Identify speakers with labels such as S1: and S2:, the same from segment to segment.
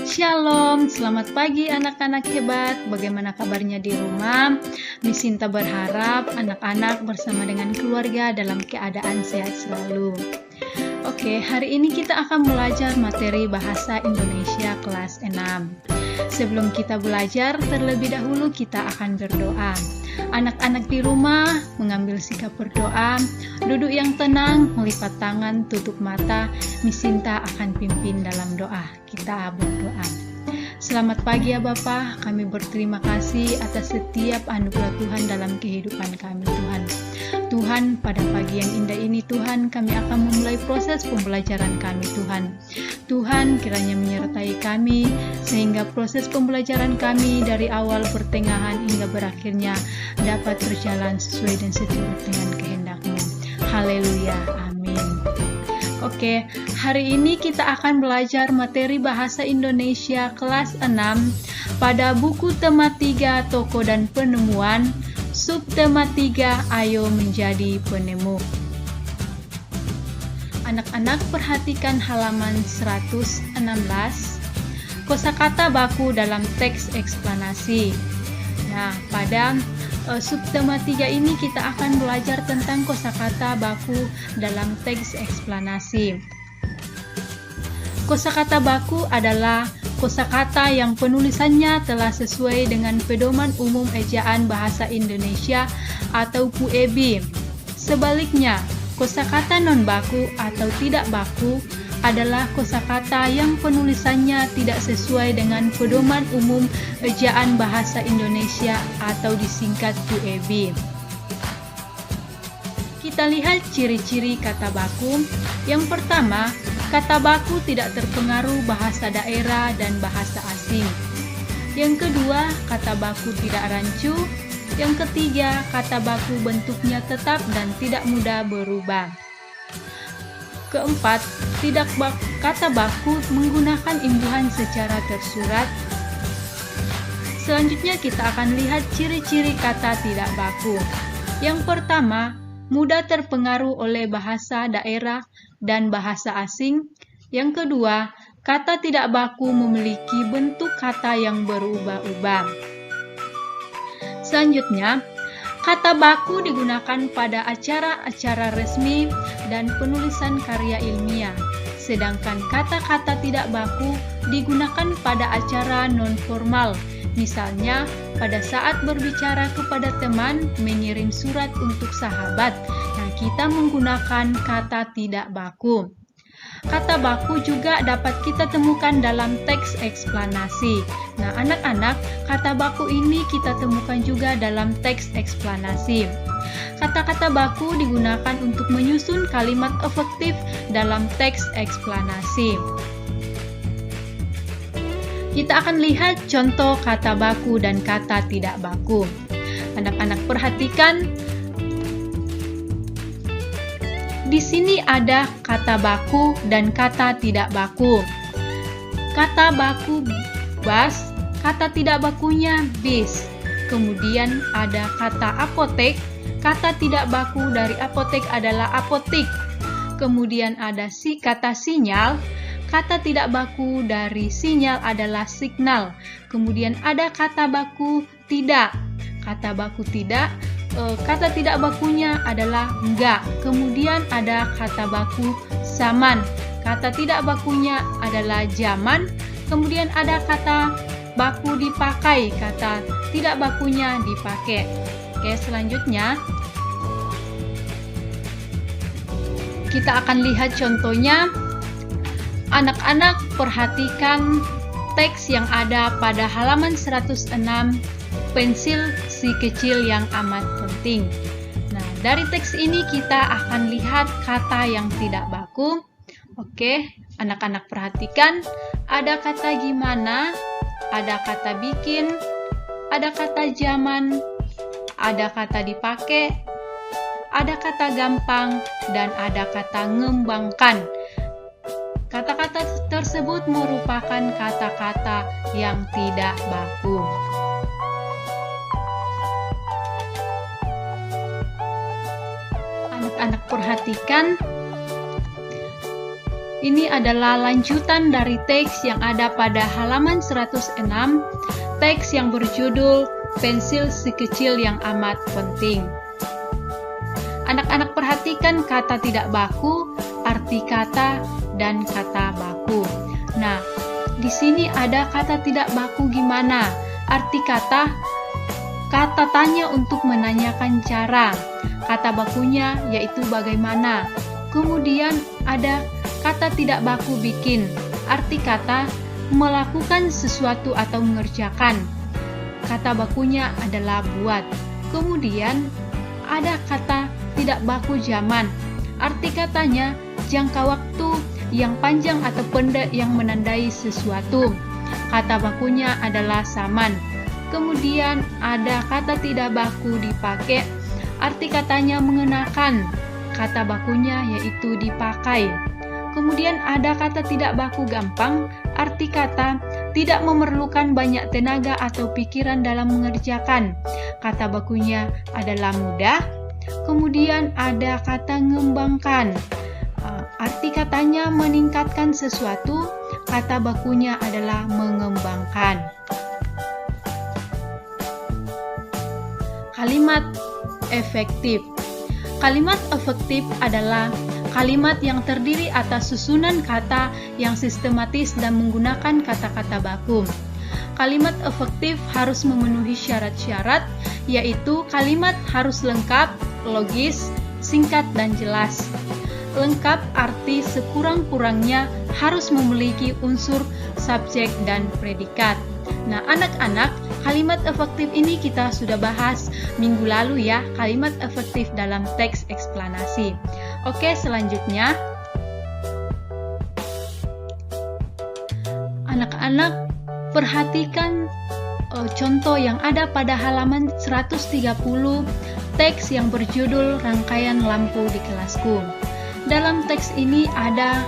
S1: Shalom, selamat pagi anak-anak hebat. Bagaimana kabarnya di rumah? Miss Sinta berharap anak-anak bersama dengan keluarga dalam keadaan sehat selalu. Oke, hari ini kita akan belajar materi Bahasa Indonesia kelas 6. Sebelum kita belajar, terlebih dahulu kita akan berdoa. Anak-anak di rumah mengambil sikap berdoa, duduk yang tenang, melipat tangan, tutup mata. Miss Sinta akan pimpin dalam doa. Kita berdoa. Selamat pagi ya Bapa, kami berterima kasih atas setiap anugerah Tuhan dalam kehidupan kami Tuhan. Tuhan, pada pagi yang indah ini Tuhan, kami akan memulai proses pembelajaran kami Tuhan. Tuhan kiranya menyertai kami, sehingga proses pembelajaran kami dari awal, pertengahan, hingga berakhirnya dapat berjalan sesuai dan seturut dengan kehendak-Mu. Haleluya, amin. Oke, hari ini kita akan belajar materi Bahasa Indonesia kelas 6 pada buku tema 3 Tokoh dan Penemuan, subtema 3 Ayo Menjadi Penemu. Anak-anak perhatikan halaman 116, kosakata baku dalam teks eksplanasi. Nah, pada subtema 3 ini kita akan belajar tentang kosakata baku dalam teks eksplanasi. Kosakata baku adalah kosakata yang penulisannya telah sesuai dengan pedoman umum ejaan bahasa Indonesia atau PUEB. Sebaliknya, kosakata non baku atau tidak baku adalah kosakata yang penulisannya tidak sesuai dengan pedoman umum ejaan bahasa Indonesia atau disingkat PUEB. Kita lihat ciri-ciri kata baku. Yang pertama, kata baku tidak terpengaruh bahasa daerah dan bahasa asing. Yang kedua, kata baku tidak rancu. Yang ketiga, kata baku bentuknya tetap dan tidak mudah berubah. Keempat, kata baku menggunakan imbuhan secara tersurat. Selanjutnya kita akan lihat ciri-ciri kata tidak baku. Yang pertama, mudah terpengaruh oleh bahasa daerah dan bahasa asing. Yang kedua, kata tidak baku memiliki bentuk kata yang berubah-ubah. Selanjutnya, kata baku digunakan pada acara-acara resmi dan penulisan karya ilmiah, sedangkan kata-kata tidak baku digunakan pada acara non-formal, misalnya pada saat berbicara kepada teman, mengirim surat untuk sahabat. Nah, kita menggunakan kata tidak baku. Kata baku juga dapat kita temukan dalam teks eksplanasi. Nah, anak-anak, kata baku ini kita temukan juga dalam teks eksplanasi. Kata-kata baku digunakan untuk menyusun kalimat efektif dalam teks eksplanasi. Kita akan lihat contoh kata baku dan kata tidak baku. Anak-anak perhatikan. Di sini ada kata baku dan kata tidak baku. Kata baku bas, kata tidak bakunya bis. Kemudian ada kata apotek, kata tidak baku dari apotek adalah apotik. Kemudian ada kata sinyal, kata tidak baku dari sinyal adalah signal. Kemudian ada kata baku tidak. Kata baku tidak, kata tidak bakunya adalah enggak. Kemudian ada kata baku zaman. Kata tidak bakunya adalah zaman. Kemudian ada kata baku dipakai. Kata tidak bakunya dipakai. Oke, selanjutnya kita akan lihat contohnya. Anak-anak perhatikan teks yang ada pada halaman 106, pensil si kecil yang amat penting. Nah, dari teks ini kita akan lihat kata yang tidak baku. Oke, anak-anak perhatikan. Ada kata gimana, ada kata bikin, ada kata zaman, ada kata dipakai, ada kata gampang, dan ada kata ngembangkan. Kata-kata tersebut merupakan kata-kata yang tidak baku. Anak-anak perhatikan, Ini adalah lanjutan dari teks yang ada pada halaman 106, teks yang berjudul Pensil Si Kecil Yang Amat Penting. Anak-anak perhatikan kata tidak baku, arti kata, dan kata baku. Nah, di sini ada kata tidak baku gimana? Arti kata tanya untuk menanyakan cara. Kata bakunya yaitu bagaimana. Kemudian ada kata tidak baku bikin. Arti kata melakukan sesuatu atau mengerjakan. Kata bakunya adalah buat. Kemudian ada kata tidak baku zaman. Arti katanya jangka waktu yang panjang atau pendek yang menandai sesuatu. Kata bakunya adalah zaman. Kemudian ada kata tidak baku dipakai. Arti katanya mengenakan. Kata bakunya yaitu dipakai. Kemudian ada kata tidak baku gampang, arti kata tidak memerlukan banyak tenaga atau pikiran dalam mengerjakan. Kata bakunya adalah mudah. Kemudian ada kata ngembangkan, arti katanya meningkatkan sesuatu. Kata bakunya adalah mengembangkan. Kalimat efektif. Kalimat efektif adalah kalimat yang terdiri atas susunan kata yang sistematis dan menggunakan kata-kata baku. Kalimat efektif harus memenuhi syarat-syarat, yaitu kalimat harus lengkap, logis, singkat, dan jelas. Lengkap arti sekurang-kurangnya harus memiliki unsur subjek dan predikat. Nah, anak-anak, kalimat efektif ini kita sudah bahas minggu lalu ya, kalimat efektif dalam teks eksplanasi. Oke, selanjutnya anak-anak perhatikan contoh yang ada pada halaman 130 teks yang berjudul Rangkaian Lampu di Kelasku. Dalam teks ini ada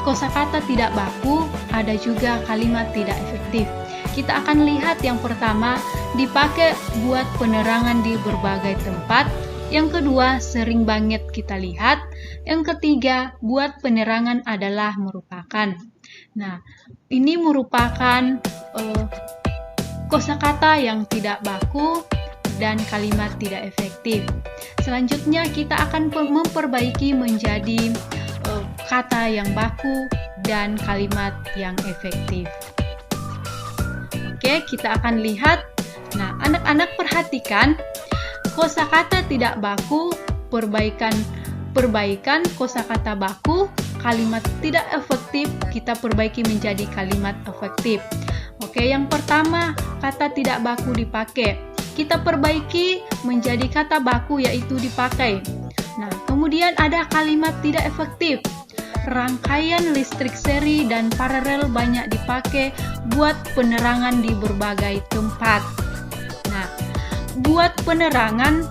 S1: kosakata tidak baku, ada juga kalimat tidak efektif. Kita akan lihat yang pertama, dipakai buat penerangan di berbagai tempat. Yang kedua, sering banget kita lihat. Yang ketiga, buat penerangan adalah merupakan. Nah, ini merupakan kosakata yang tidak baku dan kalimat tidak efektif. Selanjutnya kita akan memperbaiki menjadi kata yang baku dan kalimat yang efektif. Oke, kita akan lihat. Nah, anak-anak perhatikan kosakata tidak baku, perbaikan kosakata baku, kalimat tidak efektif kita perbaiki menjadi kalimat efektif. Oke, yang pertama kata tidak baku dipakai. Kita perbaiki menjadi kata baku yaitu dipakai. Nah, kemudian ada kalimat tidak efektif. Rangkaian listrik seri dan paralel banyak dipakai buat penerangan di berbagai tempat. Nah, buat penerangan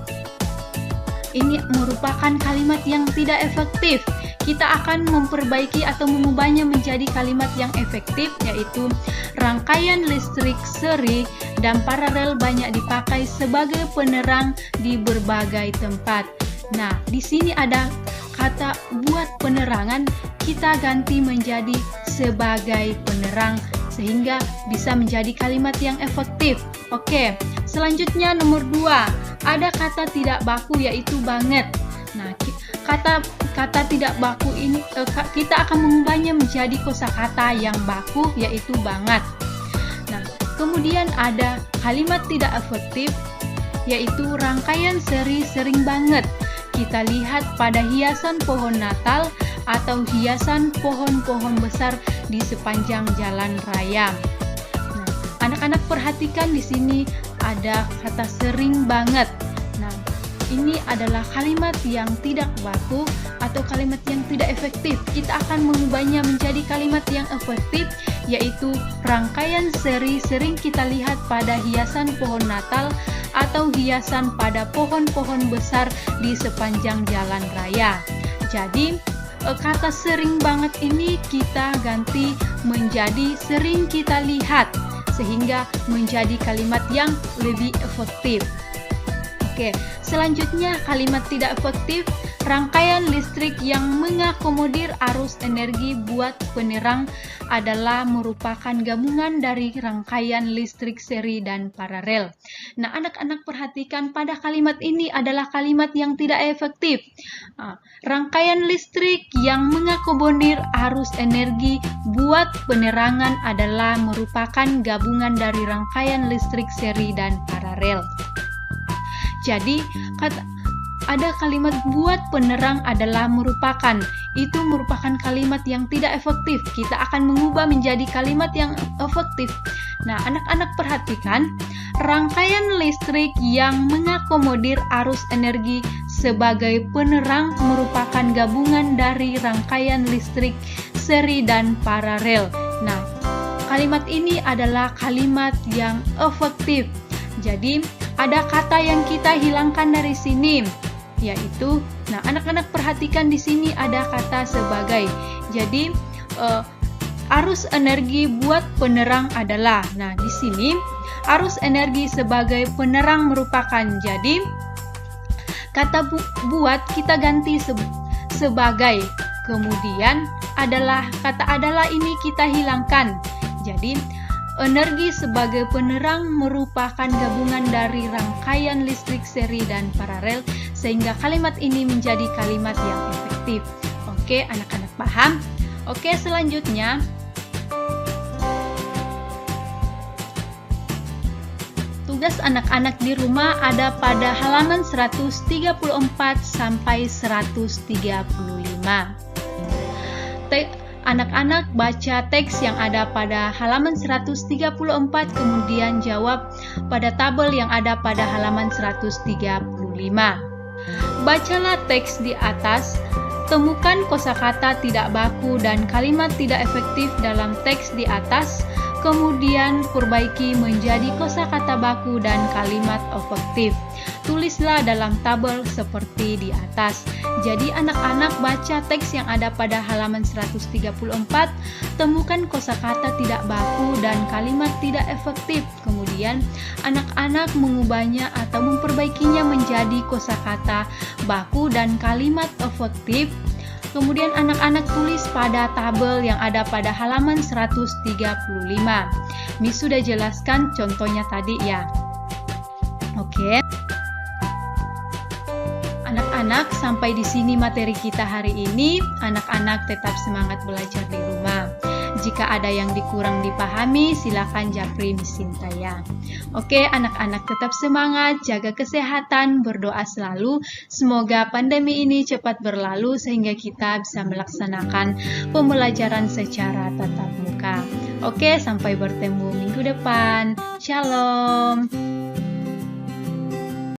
S1: ini merupakan kalimat yang tidak efektif. Kita akan memperbaiki atau mengubahnya menjadi kalimat yang efektif, yaitu rangkaian listrik seri dan paralel banyak dipakai sebagai penerang di berbagai tempat. Nah, di sini ada kata buat penerangan, kita ganti menjadi sebagai penerang sehingga bisa menjadi kalimat yang efektif. Oke, selanjutnya nomor 2, ada kata tidak baku yaitu banget. Nah, kata tidak baku ini kita akan mengubahnya menjadi kosakata yang baku yaitu banget. Nah, kemudian ada kalimat tidak efektif yaitu rangkaian seri sering banget. Kita lihat pada hiasan pohon Natal atau hiasan pohon-pohon besar di sepanjang jalan raya. Nah, anak-anak perhatikan di sini ada kata sering banget. Nah, ini adalah kalimat yang tidak baku atau kalimat yang tidak efektif. Kita akan mengubahnya menjadi kalimat yang efektif, yaitu rangkaian seri sering kita lihat pada hiasan pohon Natal atau hiasan pada pohon-pohon besar di sepanjang jalan raya. Jadi, kata sering banget ini kita ganti menjadi sering kita lihat, sehingga menjadi kalimat yang lebih efektif. Oke, selanjutnya kalimat tidak efektif. Rangkaian listrik yang mengakomodir arus energi buat penerang adalah merupakan gabungan dari rangkaian listrik seri dan paralel. Nah, anak-anak perhatikan pada kalimat ini adalah kalimat yang tidak efektif. Rangkaian listrik yang mengakomodir arus energi buat penerangan adalah merupakan gabungan dari rangkaian listrik seri dan paralel. Jadi, ada kalimat buat penerang adalah merupakan. Itu merupakan kalimat yang tidak efektif. Kita akan mengubah menjadi kalimat yang efektif. Nah, anak-anak perhatikan, rangkaian listrik yang mengakomodir arus energi sebagai penerang merupakan gabungan dari rangkaian listrik seri dan paralel. Nah, kalimat ini adalah kalimat yang efektif. Jadi, ada kata yang kita hilangkan dari sini, yaitu, nah, anak-anak perhatikan di sini ada kata sebagai. Jadi arus energi buat penerang adalah. Nah, di sini arus energi sebagai penerang merupakan. Jadi kata buat kita ganti sebagai. Kemudian kata adalah ini kita hilangkan. Jadi energi sebagai penerang merupakan gabungan dari rangkaian listrik seri dan paralel, sehingga kalimat ini menjadi kalimat yang efektif. Oke, anak-anak paham? Oke, selanjutnya tugas anak-anak di rumah ada pada halaman 134 sampai 135. Anak-anak baca teks yang ada pada halaman 134, kemudian jawab pada tabel yang ada pada halaman 135. Bacalah teks di atas, temukan kosakata tidak baku dan kalimat tidak efektif dalam teks di atas, kemudian perbaiki menjadi kosakata baku dan kalimat efektif. Tulislah dalam tabel seperti di atas. Jadi anak-anak baca teks yang ada pada halaman 134, temukan kosakata tidak baku dan kalimat tidak efektif. Kemudian anak-anak mengubahnya atau memperbaikinya menjadi kosakata baku dan kalimat efektif. Kemudian anak-anak tulis pada tabel yang ada pada halaman 135. Miss sudah jelaskan contohnya tadi ya. Oke. Anak-anak, sampai di sini materi kita hari ini. Anak-anak tetap semangat belajar di rumah. Jika ada yang dikurang dipahami, silakan japri Miss Sinta ya. Oke, anak-anak tetap semangat, jaga kesehatan, berdoa selalu. Semoga pandemi ini cepat berlalu sehingga kita bisa melaksanakan pembelajaran secara tatap muka. Oke, sampai bertemu minggu depan. Shalom.